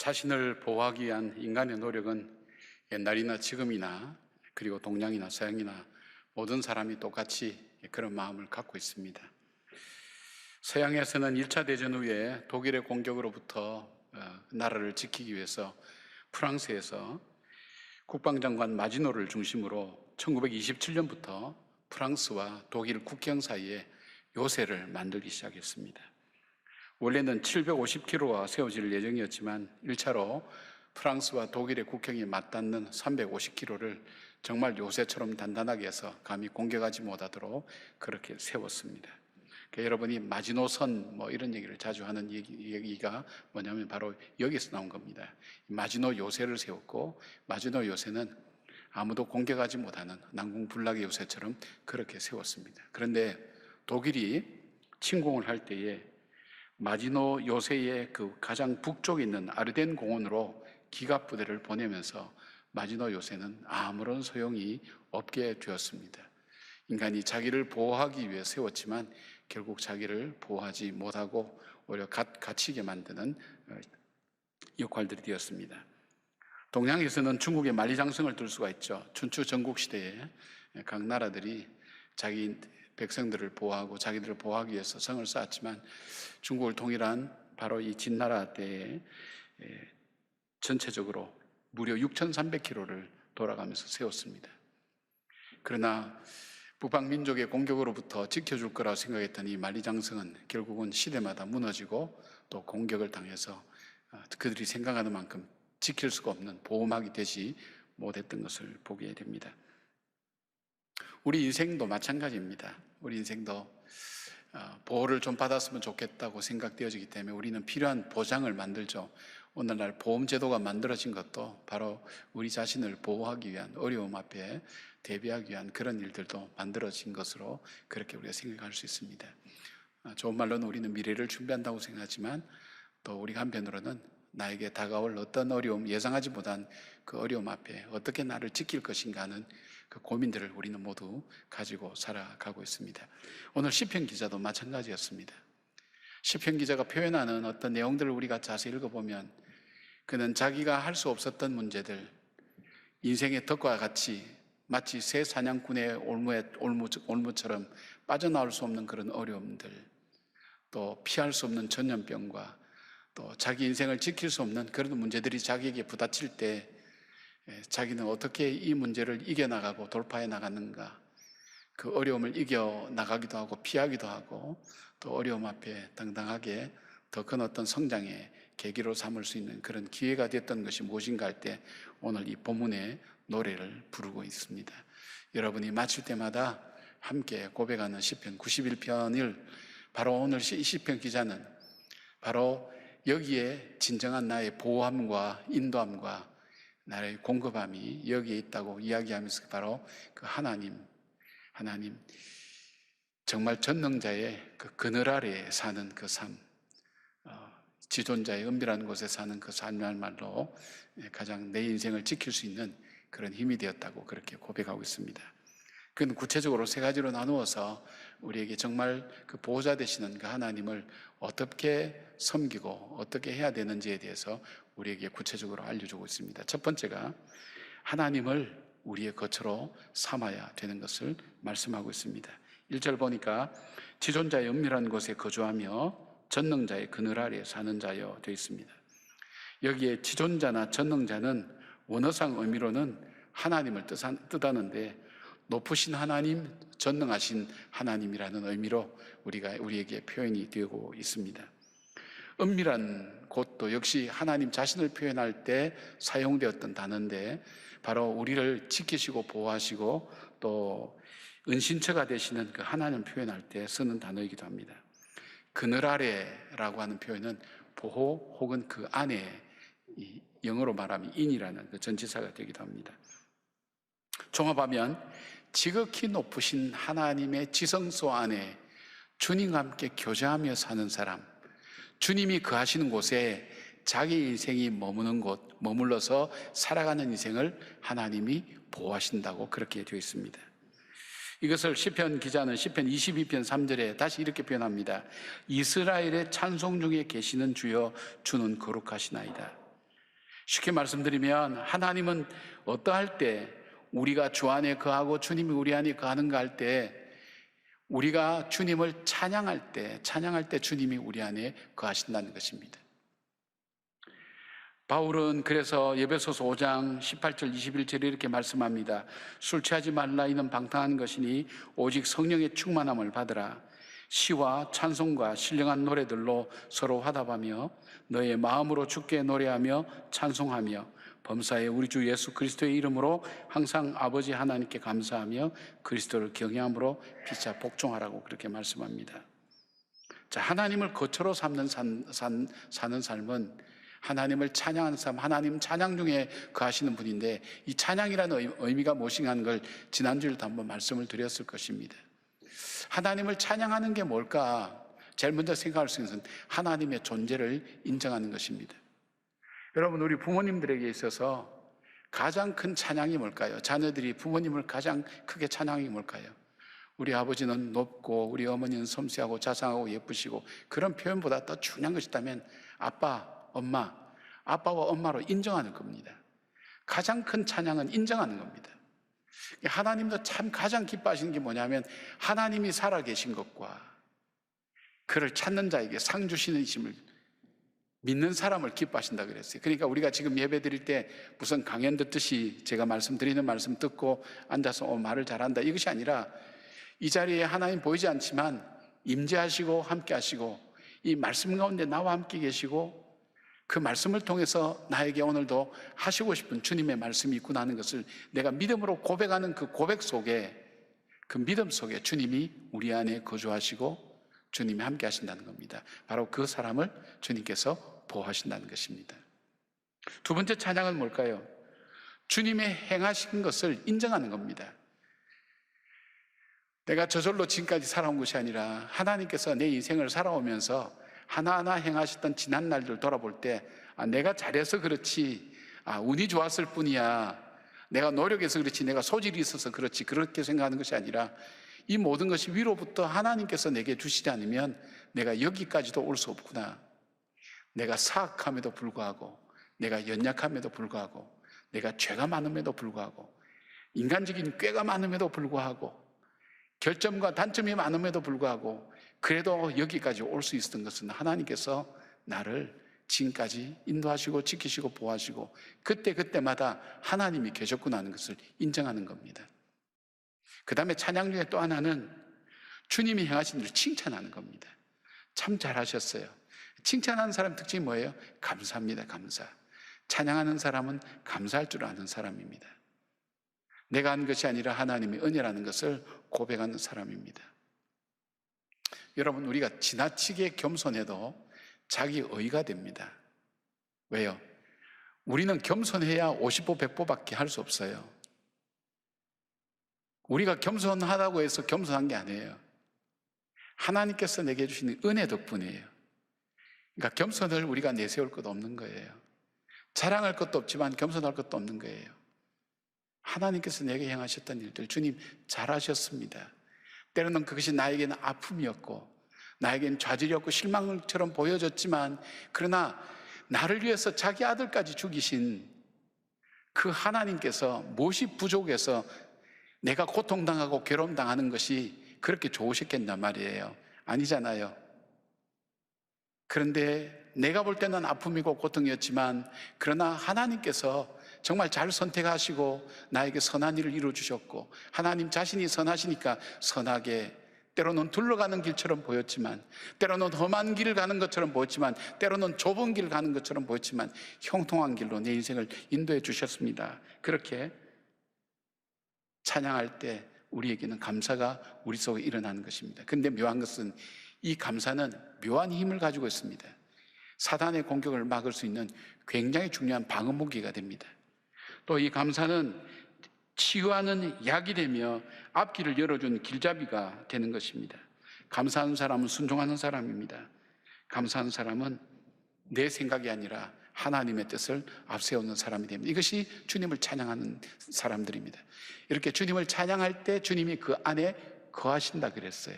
자신을 보호하기 위한 인간의 노력은 옛날이나 지금이나 그리고 동양이나 서양이나 모든 사람이 똑같이 그런 마음을 갖고 있습니다. 서양에서는 1차 대전 후에 독일의 공격으로부터 나라를 지키기 위해서 프랑스에서 국방장관 마지노를 중심으로 1927년부터 프랑스와 독일 국경 사이에 요새를 만들기 시작했습니다. 원래는 750km가 세워질 예정이었지만 1차로 프랑스와 독일의 국경이 맞닿는 350km를 정말 요새처럼 단단하게 해서 감히 공격하지 못하도록 그렇게 세웠습니다. 그러니까 여러분이 마지노선 이런 얘기를 자주 하는 얘기가 뭐냐면 바로 여기서 나온 겁니다. 마지노 요새를 세웠고, 마지노 요새는 아무도 공격하지 못하는 난공불락의 요새처럼 그렇게 세웠습니다. 그런데 독일이 침공을 할 때에 마지노 요새의 그 가장 북쪽에 있는 아르덴 공원으로 기갑 부대를 보내면서 마지노 요새는 아무런 소용이 없게 되었습니다. 인간이 자기를 보호하기 위해 세웠지만 결국 자기를 보호하지 못하고 오히려 갇히게 만드는 역할들이 되었습니다. 동양에서는 중국의 만리장성을 들 수가 있죠. 춘추 전국시대에 각 나라들이 자기 백성들을 보호하고 자기들을 보호하기 위해서 성을 쌓았지만 중국을 통일한 바로 이 진나라 때에 전체적으로 무려 6,300km를 돌아가면서 세웠습니다. 그러나 북방민족의 공격으로부터 지켜줄 거라고 생각했던 이 만리장성은 결국은 시대마다 무너지고 또 공격을 당해서 그들이 생각하는 만큼 지킬 수가 없는 보호막이 되지 못했던 것을 보게 됩니다. 우리 인생도 마찬가지입니다. 우리 인생도 보호를 좀 받았으면 좋겠다고 생각되어지기 때문에 우리는 필요한 보장을 만들죠. 오늘날 보험제도가 만들어진 것도 바로 우리 자신을 보호하기 위한, 어려움 앞에 대비하기 위한 그런 일들도 만들어진 것으로 그렇게 우리가 생각할 수 있습니다. 좋은 말로는 우리는 미래를 준비한다고 생각하지만 또 우리가 한편으로는 나에게 다가올 어떤 어려움, 예상하지 못한 그 어려움 앞에 어떻게 나를 지킬 것인가 하는 그 고민들을 우리는 모두 가지고 살아가고 있습니다. 오늘 시편 기자도 마찬가지였습니다. 시편 기자가 표현하는 어떤 내용들을 우리가 자세히 읽어보면 그는 자기가 할 수 없었던 문제들, 인생의 덕과 같이 마치 새 사냥꾼의 올무처럼 빠져나올 수 없는 그런 어려움들, 또 피할 수 없는 전염병과 또 자기 인생을 지킬 수 없는 그런 문제들이 자기에게 부닥칠 때 자기는 어떻게 이 문제를 이겨나가고 돌파해 나가는가, 그 어려움을 이겨나가기도 하고 피하기도 하고 또 어려움 앞에 당당하게 더 큰 어떤 성장의 계기로 삼을 수 있는 그런 기회가 됐던 것이 무엇인가 할 때 오늘 이 본문의 노래를 부르고 있습니다. 여러분이 마칠 때마다 함께 고백하는 시편 91편을 바로 오늘 이 시편 기자는 바로 여기에 진정한 나의 보호함과 인도함과 나의 공급함이 여기에 있다고 이야기하면서 바로 그 하나님 정말 전능자의 그 그늘 아래에 사는 그 삶, 지존자의 은밀한 곳에 사는 그 삶이야말로 가장 내 인생을 지킬 수 있는 그런 힘이 되었다고 그렇게 고백하고 있습니다. 그건 구체적으로 세 가지로 나누어서 우리에게 정말 그 보호자 되시는 그 하나님을 어떻게 섬기고 어떻게 해야 되는지에 대해서 우리에게 구체적으로 알려주고 있습니다. 첫 번째가 하나님을 우리의 거처로 삼아야 되는 것을 말씀하고 있습니다. 1절 보니까 지존자의 은밀한 곳에 거주하며 전능자의 그늘 아래에 사는 자여 되어 있습니다. 여기에 지존자나 전능자는 원어상 의미로는 하나님을 뜻하는데 높으신 하나님, 전능하신 하나님이라는 의미로 우리에게 표현이 되고 있습니다. 은밀한 곳도 역시 하나님 자신을 표현할 때 사용되었던 단어인데 바로 우리를 지키시고 보호하시고 또 은신처가 되시는 그 하나님 표현할 때 쓰는 단어이기도 합니다. 그늘 아래라고 하는 표현은 보호 혹은 그 안에, 영어로 말하면 in이라는 그 전치사가 되기도 합니다. 종합하면 지극히 높으신 하나님의 지성소 안에 주님과 함께 교제하며 사는 사람, 주님이 거하시는 곳에 자기 인생이 머무는 곳, 머물러서 살아가는 인생을 하나님이 보호하신다고 그렇게 되어 있습니다. 이것을 시편 기자는 시편 22편 3절에 다시 이렇게 표현합니다. 이스라엘의 찬송 중에 계시는 주여, 주는 거룩하시나이다. 쉽게 말씀드리면 하나님은 어떠할 때 우리가 주 안에 거하고 주님이 우리 안에 거하는가 할 때, 우리가 주님을 찬양할 때 주님이 우리 안에 거하신다는 것입니다. 바울은 그래서 에베소서 5장 18절 21절에 이렇게 말씀합니다. 술 취하지 말라. 이는 방탕한 것이니 오직 성령의 충만함을 받으라. 시와 찬송과 신령한 노래들로 서로 화답하며 너의 마음으로 주께 노래하며 찬송하며 범사에 우리 주 예수 그리스도의 이름으로 항상 아버지 하나님께 감사하며 그리스도를 경외함으로 피차 복종하라고 그렇게 말씀합니다. 자, 하나님을 거처로 삼는 사는 삶은 하나님을 찬양하는 삶, 하나님 찬양 중에 거하시는 분인데, 이 찬양이라는 의미가 무엇인가 하는 걸 지난주에도 한번 말씀을 드렸을 것입니다. 하나님을 찬양하는 게 뭘까? 제일 먼저 생각할 수 있는 것은 하나님의 존재를 인정하는 것입니다. 여러분, 우리 부모님들에게 있어서 가장 큰 찬양이 뭘까요? 자녀들이 부모님을 가장 크게 찬양이 뭘까요? 우리 아버지는 높고 우리 어머니는 섬세하고 자상하고 예쁘시고, 그런 표현보다 더 중요한 것이 있다면 아빠, 엄마, 아빠와 엄마로 인정하는 겁니다. 가장 큰 찬양은 인정하는 겁니다. 하나님도 참 가장 기뻐하시는 게 뭐냐면 하나님이 살아계신 것과 그를 찾는 자에게 상 주시는 이심을 믿는 사람을 기뻐하신다 그랬어요. 그러니까 우리가 지금 예배 드릴 때 무슨 강연 듣듯이 제가 말씀드리는 말씀 듣고 앉아서 말을 잘한다, 이것이 아니라 이 자리에 하나님 보이지 않지만 임재하시고 함께 하시고 이 말씀 가운데 나와 함께 계시고 그 말씀을 통해서 나에게 오늘도 하시고 싶은 주님의 말씀이 있구나 하는 것을 내가 믿음으로 고백하는 그 고백 속에, 그 믿음 속에 주님이 우리 안에 거주하시고 주님이 함께 하신다는 겁니다. 바로 그 사람을 주님께서 보호하신다는 것입니다. 두 번째 찬양은 뭘까요? 주님의 행하신 것을 인정하는 겁니다. 내가 저절로 지금까지 살아온 것이 아니라 하나님께서 내 인생을 살아오면서 하나하나 행하셨던 지난 날들 돌아볼 때 내가 잘해서 그렇지, 운이 좋았을 뿐이야, 내가 노력해서 그렇지, 내가 소질이 있어서 그렇지, 그렇게 생각하는 것이 아니라 이 모든 것이 위로부터 하나님께서 내게 주시지 않으면 내가 여기까지도 올 수 없구나. 내가 사악함에도 불구하고, 내가 연약함에도 불구하고, 내가 죄가 많음에도 불구하고, 인간적인 꾀가 많음에도 불구하고, 결점과 단점이 많음에도 불구하고 그래도 여기까지 올 수 있었던 것은 하나님께서 나를 지금까지 인도하시고 지키시고 보호하시고 그때마다 하나님이 계셨구나 하는 것을 인정하는 겁니다. 그 다음에 찬양 중에 또 하나는 주님이 행하신 일을 칭찬하는 겁니다. 참 잘하셨어요. 칭찬하는 사람 특징이 뭐예요? 감사합니다. 감사. 찬양하는 사람은 감사할 줄 아는 사람입니다. 내가 한 것이 아니라 하나님의 은혜라는 것을 고백하는 사람입니다. 여러분, 우리가 지나치게 겸손해도 자기 의가 됩니다. 왜요? 우리는 겸손해야 50보 100보밖에 할 수 없어요. 우리가 겸손하다고 해서 겸손한 게 아니에요. 하나님께서 내게 주시는 은혜 덕분이에요. 그러니까 겸손을 우리가 내세울 것도 없는 거예요. 자랑할 것도 없지만 겸손할 것도 없는 거예요. 하나님께서 내게 행하셨던 일들, 주님 잘하셨습니다. 때로는 그것이 나에게는 아픔이었고 나에게는 좌절이었고 실망처럼 보여졌지만, 그러나 나를 위해서 자기 아들까지 죽이신 그 하나님께서 무엇이 부족해서 내가 고통당하고 괴로움당하는 것이 그렇게 좋으셨겠단 말이에요. 아니잖아요. 그런데 내가 볼 때는 아픔이고 고통이었지만, 그러나 하나님께서 정말 잘 선택하시고 나에게 선한 일을 이루어주셨고, 하나님 자신이 선하시니까 선하게, 때로는 둘러가는 길처럼 보였지만, 때로는 험한 길을 가는 것처럼 보였지만, 때로는 좁은 길을 가는 것처럼 보였지만 형통한 길로 내 인생을 인도해 주셨습니다. 그렇게 찬양할 때 우리에게는 감사가 우리 속에 일어나는 것입니다. 그런데 묘한 것은 이 감사는 묘한 힘을 가지고 있습니다. 사단의 공격을 막을 수 있는 굉장히 중요한 방어 무기가 됩니다. 또 이 감사는 치유하는 약이 되며 앞길을 열어준 길잡이가 되는 것입니다. 감사하는 사람은 순종하는 사람입니다. 감사하는 사람은 내 생각이 아니라 하나님의 뜻을 앞세우는 사람이 됩니다. 이것이 주님을 찬양하는 사람들입니다. 이렇게 주님을 찬양할 때 주님이 그 안에 거하신다 그랬어요.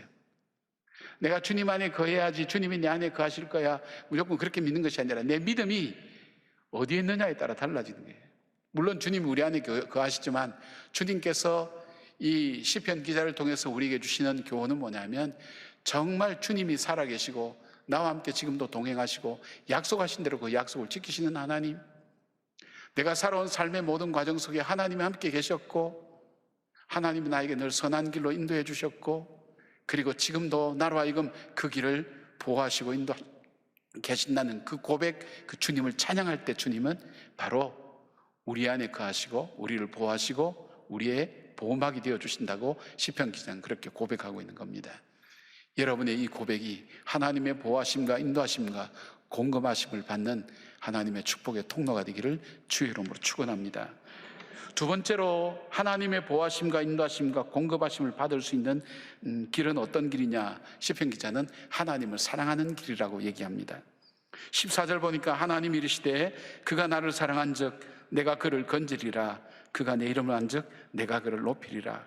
내가 주님 안에 거해야지 주님이 내 안에 거하실 거야 무조건 그렇게 믿는 것이 아니라 내 믿음이 어디에 있느냐에 따라 달라지는 거예요. 물론 주님이 우리 안에 거하시지만 주님께서 이 시편 기자를 통해서 우리에게 주시는 교훈은 뭐냐면 정말 주님이 살아계시고 나와 함께 지금도 동행하시고 약속하신 대로 그 약속을 지키시는 하나님, 내가 살아온 삶의 모든 과정 속에 하나님이 함께 계셨고 하나님이 나에게 늘 선한 길로 인도해 주셨고 그리고 지금도 나로 하여금 그 길을 보호하시고 인도하시고 계신다는 그 고백, 그 주님을 찬양할 때 주님은 바로 우리 안에 거하시고 우리를 보호하시고 우리의 보호막이 되어 주신다고 시편 기자는 그렇게 고백하고 있는 겁니다. 여러분의 이 고백이 하나님의 보호하심과 인도하심과 공급하심을 받는 하나님의 축복의 통로가 되기를 주의 이름으로 축원합니다. 두 번째로 하나님의 보호하심과 인도하심과 공급하심을 받을 수 있는 길은 어떤 길이냐? 시편 기자는 하나님을 사랑하는 길이라고 얘기합니다. 14절 보니까 하나님이 이르시되 그가 나를 사랑한즉 내가 그를 건지리라 그가 내 이름을 안즉 내가 그를 높이리라.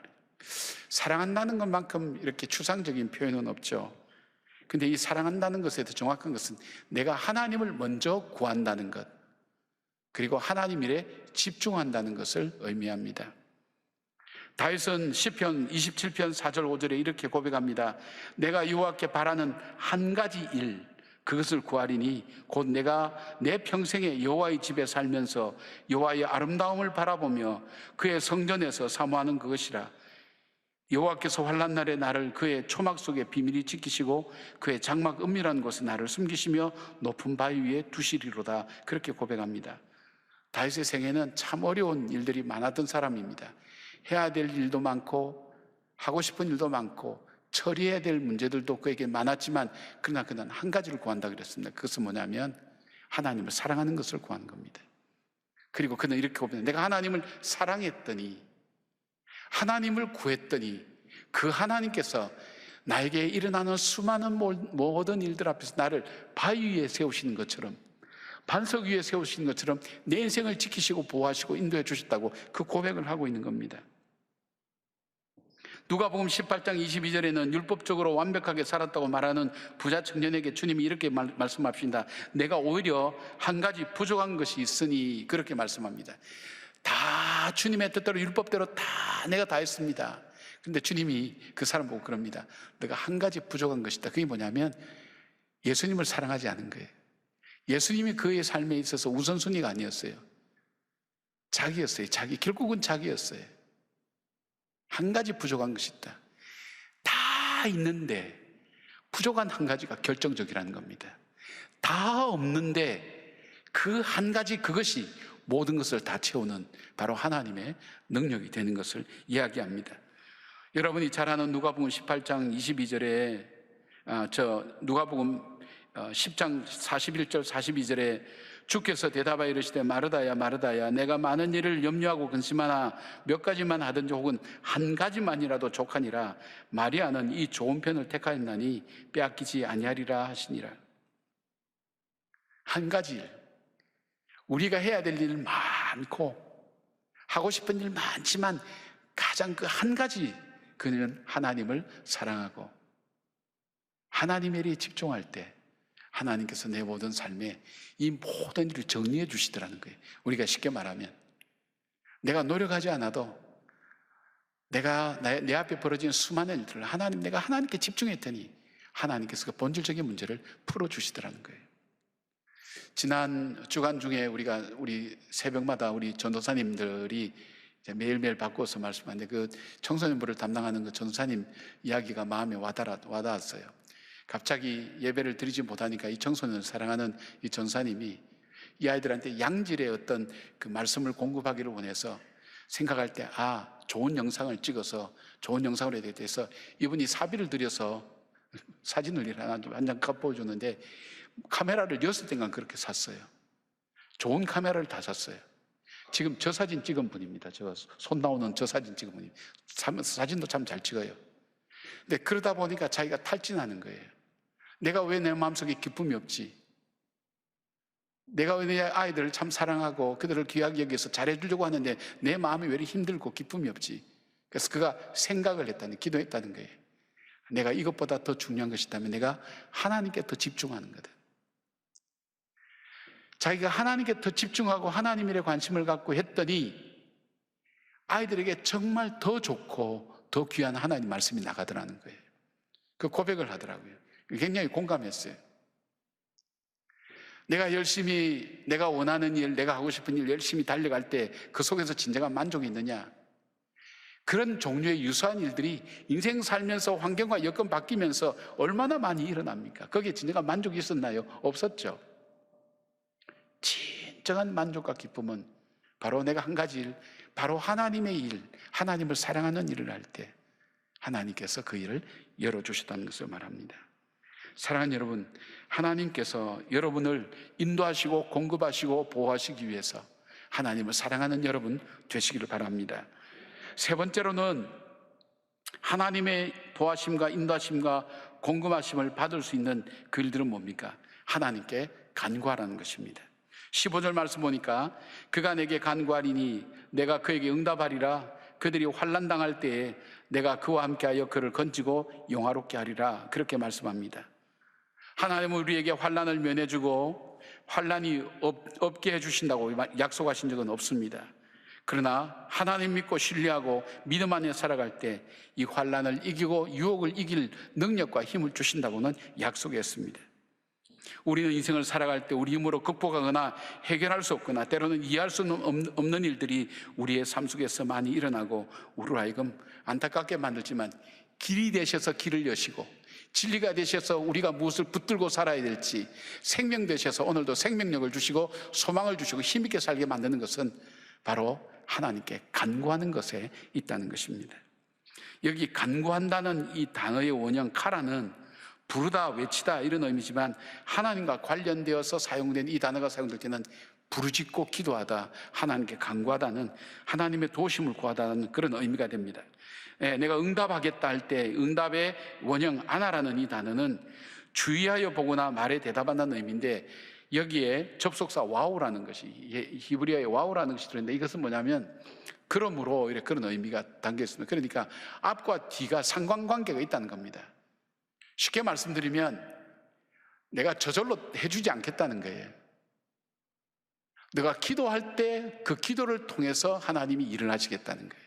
사랑한다는 것만큼 이렇게 추상적인 표현은 없죠. 근데 이 사랑한다는 것에 더 정확한 것은 내가 하나님을 먼저 구한다는 것, 그리고 하나님 일에 집중한다는 것을 의미합니다. 다윗은 시편 27편 4절 5절에 이렇게 고백합니다. 내가 여호와께 바라는 한 가지 일, 그것을 구하리니 곧 내가 내 평생에 여호와의 집에 살면서 여호와의 아름다움을 바라보며 그의 성전에서 사모하는 그것이라. 여호와께서 환난 날에 나를 그의 초막 속에 비밀히 지키시고 그의 장막 은밀한 곳에 나를 숨기시며 높은 바위 위에 두시리로다. 그렇게 고백합니다. 다윗의 생애는 참 어려운 일들이 많았던 사람입니다. 해야 될 일도 많고 하고 싶은 일도 많고 처리해야 될 문제들도 그에게 많았지만 그러나 그는 한 가지를 구한다 그랬습니다. 그것은 뭐냐면 하나님을 사랑하는 것을 구하는 겁니다. 그리고 그는 이렇게 고백합니다. 내가 하나님을 사랑했더니, 하나님을 구했더니 그 하나님께서 나에게 일어나는 수많은 모든 일들 앞에서 나를 바위 위에 세우시는 것처럼, 반석 위에 세우시는 것처럼 내 인생을 지키시고 보호하시고 인도해 주셨다고 그 고백을 하고 있는 겁니다. 누가복음 18장 22절에는 율법적으로 완벽하게 살았다고 말하는 부자 청년에게 주님이 이렇게 말씀하십니다. 내가 오히려 한 가지 부족한 것이 있으니, 그렇게 말씀합니다. 다 주님의 뜻대로 율법대로 다 내가 다 했습니다. 그런데 주님이 그 사람 보고 그럽니다. 내가 한 가지 부족한 것이다. 그게 뭐냐면 예수님을 사랑하지 않은 거예요. 예수님이 그의 삶에 있어서 우선순위가 아니었어요. 자기였어요. 결국은 자기였어요. 한 가지 부족한 것이 있다. 다 있는데 부족한 한 가지가 결정적이라는 겁니다. 다 없는데 그 한 가지, 그것이 모든 것을 다 채우는 바로 하나님의 능력이 되는 것을 이야기합니다. 여러분이 잘 아는 누가복음 18장 22절에 누가복음 10장 41절 42절에 주께서 대답하여 이르시되 마르다야 마르다야 내가 많은 일을 염려하고 근심하나 몇 가지만 하든지 혹은 한 가지만이라도 족하니라. 마리아는 이 좋은 편을 택하였나니 빼앗기지 아니하리라 하시니라. 한 가지 일, 우리가 해야 될 일 많고 하고 싶은 일 많지만 가장 그 한 가지, 그는 하나님을 사랑하고 하나님의 일에 집중할 때 하나님께서 내 모든 삶에 이 모든 일을 정리해 주시더라는 거예요. 우리가 쉽게 말하면 내가 노력하지 않아도 내가 내 앞에 벌어진 수많은 일들을 내가 하나님께 집중했더니 하나님께서 그 본질적인 문제를 풀어주시더라는 거예요. 지난 주간 중에 우리 새벽마다 우리 전도사님들이 매일매일 바꿔서 말씀하는데 그 청소년부를 담당하는 그 전도사님 이야기가 마음에 와닿았어요. 갑자기 예배를 드리지 못하니까 이 청소년을 사랑하는 이 전사님이 이 아이들한테 양질의 어떤 그 말씀을 공급하기를 원해서 생각할 때 좋은 영상을 찍어서 좋은 영상으로 해야 돼서 이분이 사비를 들여서 사진을 한 장 보여줬는데 카메라를 6대인가 그렇게 샀어요. 좋은 카메라를 다 샀어요. 지금 저 사진 찍은 분입니다. 손 나오는 저 사진 찍은 분이 사진도 참 잘 찍어요. 근데 그러다 보니까 자기가 탈진하는 거예요. 내가 왜 내 마음속에 기쁨이 없지? 내가 왜 내 아이들을 참 사랑하고 그들을 귀하게 여기서 잘해주려고 하는데 내 마음이 왜 이렇게 힘들고 기쁨이 없지? 그래서 그가 생각을 기도했다는 거예요. 내가 이것보다 더 중요한 것이 있다면 내가 하나님께 더 집중하는 거다. 자기가 하나님께 더 집중하고 하나님 일에 관심을 갖고 했더니 아이들에게 정말 더 좋고 더 귀한 하나님 말씀이 나가더라는 거예요. 그 고백을 하더라고요. 굉장히 공감했어요. 내가 열심히 내가 원하는 일, 내가 하고 싶은 일 열심히 달려갈 때 그 속에서 진정한 만족이 있느냐? 그런 종류의 유사한 일들이 인생 살면서 환경과 여건 바뀌면서 얼마나 많이 일어납니까? 거기에 진정한 만족이 있었나요? 없었죠. 진정한 만족과 기쁨은 바로 내가 한 가지 일, 바로 하나님의 일, 하나님을 사랑하는 일을 할 때 하나님께서 그 일을 열어주셨다는 것을 말합니다. 사랑하는 여러분, 하나님께서 여러분을 인도하시고 공급하시고 보호하시기 위해서 하나님을 사랑하는 여러분 되시기를 바랍니다. 세 번째로는 하나님의 보호하심과 인도하심과 공급하심을 받을 수 있는 그 일들은 뭡니까? 하나님께 간구하라는 것입니다. 15절 말씀 보니까 그가 내게 간구하리니 내가 그에게 응답하리라. 그들이 환난 당할 때에 내가 그와 함께하여 그를 건지고 영화롭게 하리라. 그렇게 말씀합니다. 하나님은 우리에게 환난을 면해주고 환난이 없게 해주신다고 약속하신 적은 없습니다. 그러나 하나님 믿고 신뢰하고 믿음 안에 살아갈 때 이 환난을 이기고 유혹을 이길 능력과 힘을 주신다고는 약속했습니다. 우리는 인생을 살아갈 때 우리 힘으로 극복하거나 해결할 수 없거나 때로는 이해할 수 없는 일들이 우리의 삶 속에서 많이 일어나고 우리로 하여금 안타깝게 만들지만 길이 되셔서 길을 여시고 진리가 되셔서 우리가 무엇을 붙들고 살아야 될지 생명 되셔서 오늘도 생명력을 주시고 소망을 주시고 힘있게 살게 만드는 것은 바로 하나님께 간구하는 것에 있다는 것입니다. 여기 간구한다는 이 단어의 원형 카라는 부르다, 외치다 이런 의미지만 하나님과 관련되어서 사용된 이 단어가 사용될 때는 부르짖고 기도하다, 하나님께 간구하다는 하나님의 도우심을 구하다는 그런 의미가 됩니다. 내가 응답하겠다 할 때 응답의 원형 아나라는 이 단어는 주의하여 보거나 말에 대답한다는 의미인데 여기에 접속사 와우라는 것이 히브리어의 와우라는 것이 들어있는데 이것은 뭐냐면 그러므로 이렇게 그런 의미가 담겨 있습니다. 그러니까 앞과 뒤가 상관관계가 있다는 겁니다. 쉽게 말씀드리면 내가 저절로 해주지 않겠다는 거예요. 내가 기도할 때 그 기도를 통해서 하나님이 일을 하시겠다는 거예요.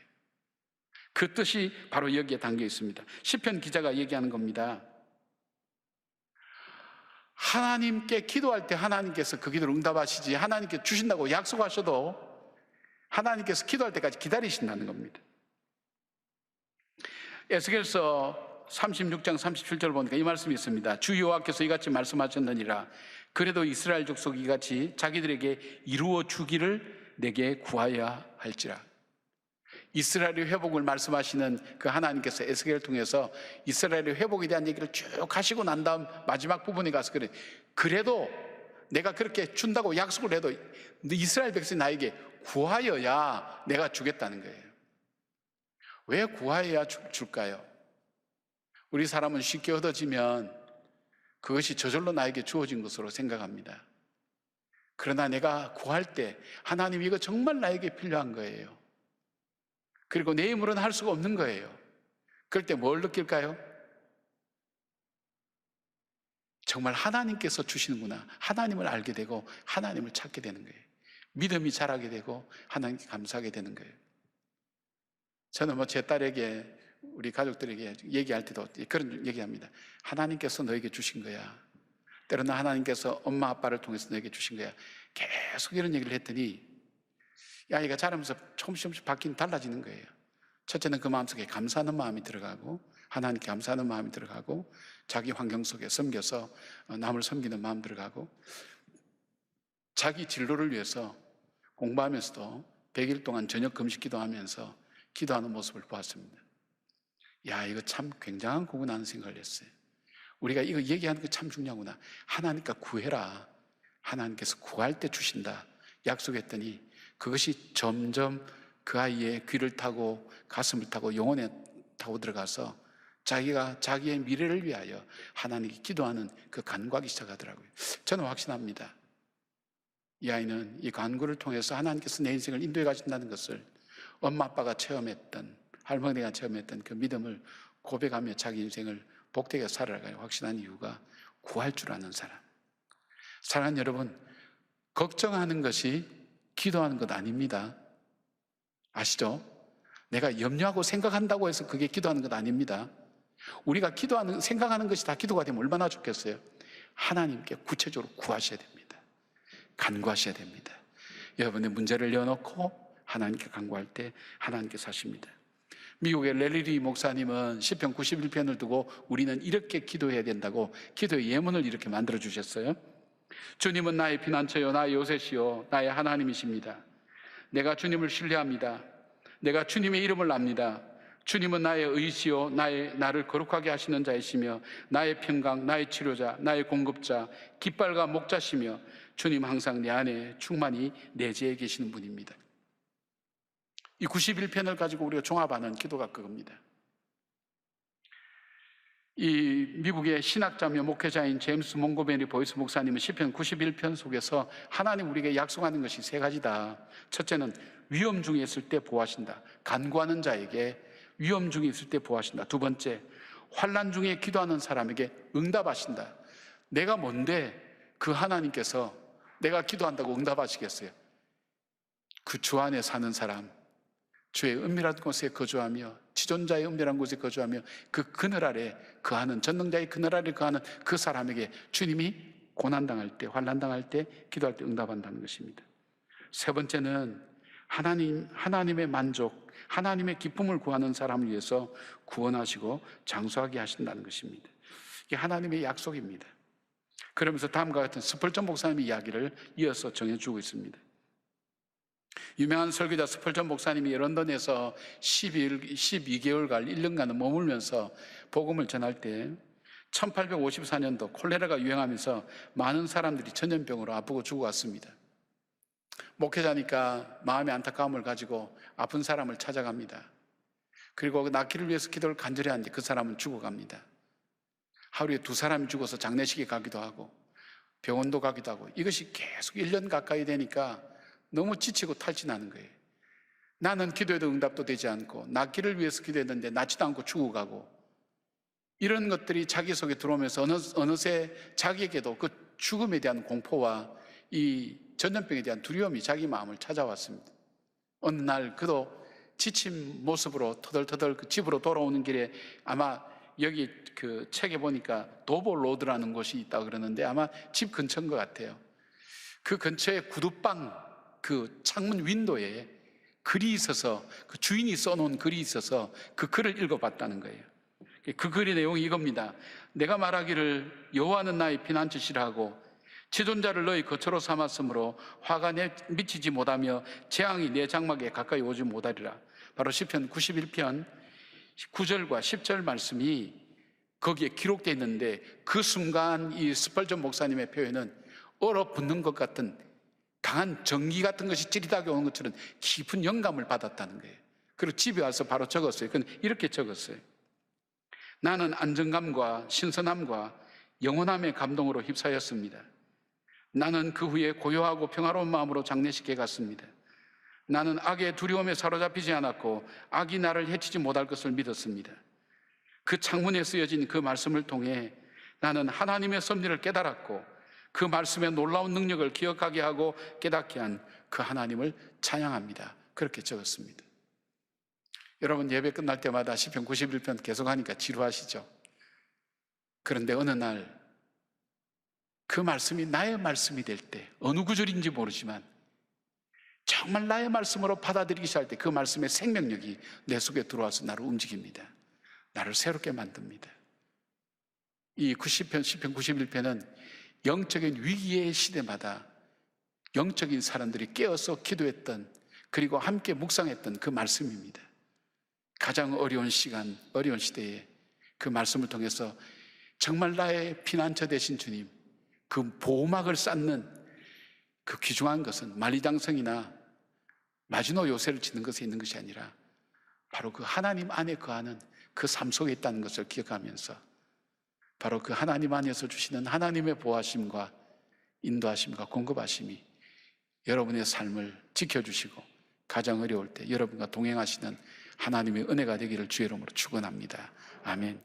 그 뜻이 바로 여기에 담겨 있습니다. 시편 기자가 얘기하는 겁니다. 하나님께 기도할 때 하나님께서 그 기도를 응답하시지 하나님께 주신다고 약속하셔도 하나님께서 기도할 때까지 기다리신다는 겁니다. 에스겔서 36장 37절 보니까 이 말씀이 있습니다. 주 여호와께서 이같이 말씀하셨느니라. 그래도 이스라엘 족속이 이같이 자기들에게 이루어 주기를 내게 구하여야 할지라. 이스라엘의 회복을 말씀하시는 그 하나님께서 에스겔을 통해서 이스라엘의 회복에 대한 얘기를 쭉 하시고 난 다음 마지막 부분에 가서 그래. 그래도 내가 그렇게 준다고 약속을 해도 이스라엘 백성이 나에게 구하여야 내가 주겠다는 거예요. 왜 구하여야 줄까요? 우리 사람은 쉽게 얻어지면 그것이 저절로 나에게 주어진 것으로 생각합니다. 그러나 내가 구할 때 하나님 이거 정말 나에게 필요한 거예요. 그리고 내 힘으로는 할 수가 없는 거예요. 그럴 때 뭘 느낄까요? 정말 하나님께서 주시는구나. 하나님을 알게 되고 하나님을 찾게 되는 거예요. 믿음이 자라게 되고 하나님께 감사하게 되는 거예요. 저는 제 딸에게 우리 가족들에게 얘기할 때도 그런 얘기합니다. 하나님께서 너에게 주신 거야. 때로는 하나님께서 엄마 아빠를 통해서 너에게 주신 거야. 계속 이런 얘기를 했더니 이 아이가 자라면서 조금씩 바뀌는 달라지는 거예요. 첫째는 그 마음속에 감사하는 마음이 들어가고 하나님께 감사하는 마음이 들어가고 자기 환경 속에 섬겨서 남을 섬기는 마음 들어가고 자기 진로를 위해서 공부하면서도 100일 동안 저녁 금식 기도하면서 기도하는 모습을 보았습니다. 야, 이거 참 굉장한 거구나 하는 생각을 했어요. 우리가 이거 얘기하는 게 참 중요하구나. 하나님께 구해라. 하나님께서 구할 때 주신다. 약속했더니 그것이 점점 그 아이의 귀를 타고 가슴을 타고 영혼에 타고 들어가서 자기가 자기의 미래를 위하여 하나님께 기도하는 그 간구하기 시작하더라고요. 저는 확신합니다. 이 아이는 이 간구를 통해서 하나님께서 내 인생을 인도해 가신다는 것을 엄마 아빠가 체험했던 할머니가 체험했던 그 믿음을 고백하며 자기 인생을 복되게 살아가요. 확신한 이유가 구할 줄 아는 사람. 사랑하는 여러분, 걱정하는 것이 기도하는 것 아닙니다. 아시죠? 내가 염려하고 생각한다고 해서 그게 기도하는 것 아닙니다. 우리가 기도하는, 생각하는 것이 다 기도가 되면 얼마나 좋겠어요? 하나님께 구체적으로 구하셔야 됩니다. 간구하셔야 됩니다. 여러분의 문제를 열어놓고 하나님께 간구할 때 하나님께서 하십니다. 미국의 레리리 목사님은 시편 91편을 두고 우리는 이렇게 기도해야 된다고 기도의 예문을 이렇게 만들어 주셨어요. 주님은 나의 피난처요, 나의 요새시요, 나의 하나님이십니다. 내가 주님을 신뢰합니다. 내가 주님의 이름을 압니다. 주님은 나의 의지요, 나를 거룩하게 하시는 자이시며 나의 평강, 나의 치료자, 나의 공급자, 깃발과 목자시며 주님 항상 내 안에 충만히 내재해 계시는 분입니다. 이 91편을 가지고 우리가 종합하는 기도가 그겁니다. 이 미국의 신학자며 목회자인 제임스 몽고메리 보이스 목사님은 시편 91편 속에서 하나님 우리에게 약속하는 것이 세 가지다. 첫째는 위험 중에 있을 때 보호하신다. 간구하는 자에게 위험 중에 있을 때 보호하신다. 두 번째, 환난 중에 기도하는 사람에게 응답하신다. 내가 뭔데 그 하나님께서 내가 기도한다고 응답하시겠어요? 그 주 안에 사는 사람, 주의 은밀한 곳에 거주하며 지존자의 은밀한 곳에 거주하며 그 그늘 아래 거하는, 전능자의 그늘 아래 거하는 그 사람에게 주님이 고난당할 때, 환난당할 때, 기도할 때 응답한다는 것입니다. 세 번째는 하나님의 만족, 하나님의 기쁨을 구하는 사람을 위해서 구원하시고 장수하게 하신다는 것입니다. 이게 하나님의 약속입니다. 그러면서 다음과 같은 스펄전 목사님의 이야기를 이어서 정해주고 있습니다. 유명한 설교자 스펄전 목사님이 런던에서 12개월간 1년간을 머물면서 복음을 전할 때 1854년도 콜레라가 유행하면서 많은 사람들이 전염병으로 아프고 죽어갔습니다. 목회자니까 마음의 안타까움을 가지고 아픈 사람을 찾아갑니다. 그리고 낫기를 위해서 기도를 간절히 하는데 그 사람은 죽어갑니다. 하루에 2사람이 죽어서 장례식에 가기도 하고 병원도 가기도 하고, 이것이 계속 1년 가까이 되니까 너무 지치고 탈진하는 거예요. 나는 기도해도 응답도 되지 않고 낫기를 위해서 기도했는데 낫지도 않고 죽어가고, 이런 것들이 자기 속에 들어오면서 어느새 자기에게도 그 죽음에 대한 공포와 이 전염병에 대한 두려움이 자기 마음을 찾아왔습니다. 어느 날 그도 지친 모습으로 터덜터덜 그 집으로 돌아오는 길에, 아마 여기 그 책에 보니까 도보 로드라는 곳이 있다고 그러는데 아마 집 근처인 것 같아요. 그 근처에 구두방 그 창문 윈도에 글이 있어서, 그 주인이 써놓은 글이 있어서 그 글을 읽어봤다는 거예요. 그 글의 내용이 이겁니다. 내가 말하기를 여호와는 나의 피난처시라 하고 지존자를 너희 거처로 삼았으므로 화가 내 미치지 못하며 재앙이 내 장막에 가까이 오지 못하리라. 바로 시편 91편 9절과 10절 말씀이 거기에 기록되어 있는데, 그 순간 이 스펄전 목사님의 표현은 얼어붙는 것 같은 강한 전기 같은 것이 찌릿하게 오는 것처럼 깊은 영감을 받았다는 거예요. 그리고 집에 와서 바로 적었어요. 그건 이렇게 적었어요. 나는 안정감과 신선함과 영원함의 감동으로 휩싸였습니다. 나는 그 후에 고요하고 평화로운 마음으로 장례식에 갔습니다. 나는 악의 두려움에 사로잡히지 않았고 악이 나를 해치지 못할 것을 믿었습니다. 그 창문에 쓰여진 그 말씀을 통해 나는 하나님의 섭리를 깨달았고 그 말씀의 놀라운 능력을 기억하게 하고 깨닫게 한 그 하나님을 찬양합니다. 그렇게 적었습니다. 여러분, 예배 끝날 때마다 시편 91편 계속하니까 지루하시죠? 그런데 어느 날 그 말씀이 나의 말씀이 될 때, 어느 구절인지 모르지만 정말 나의 말씀으로 받아들이기 시작할 때 그 말씀의 생명력이 내 속에 들어와서 나를 움직입니다. 나를 새롭게 만듭니다. 이 시편 91편은 영적인 위기의 시대마다 영적인 사람들이 깨어서 기도했던, 그리고 함께 묵상했던 그 말씀입니다. 가장 어려운 시간, 어려운 시대에 그 말씀을 통해서 정말 나의 피난처 되신 주님, 그 보호막을 쌓는 그 귀중한 것은 만리장성이나 마지노 요새를 짓는 것에 있는 것이 아니라 바로 그 하나님 안에 거하는 그 삶 속에 있다는 것을 기억하면서 바로 그 하나님 안에서 주시는 하나님의 보호하심과 인도하심과 공급하심이 여러분의 삶을 지켜주시고 가장 어려울 때 여러분과 동행하시는 하나님의 은혜가 되기를 주의 이름으로 축원합니다. 아멘.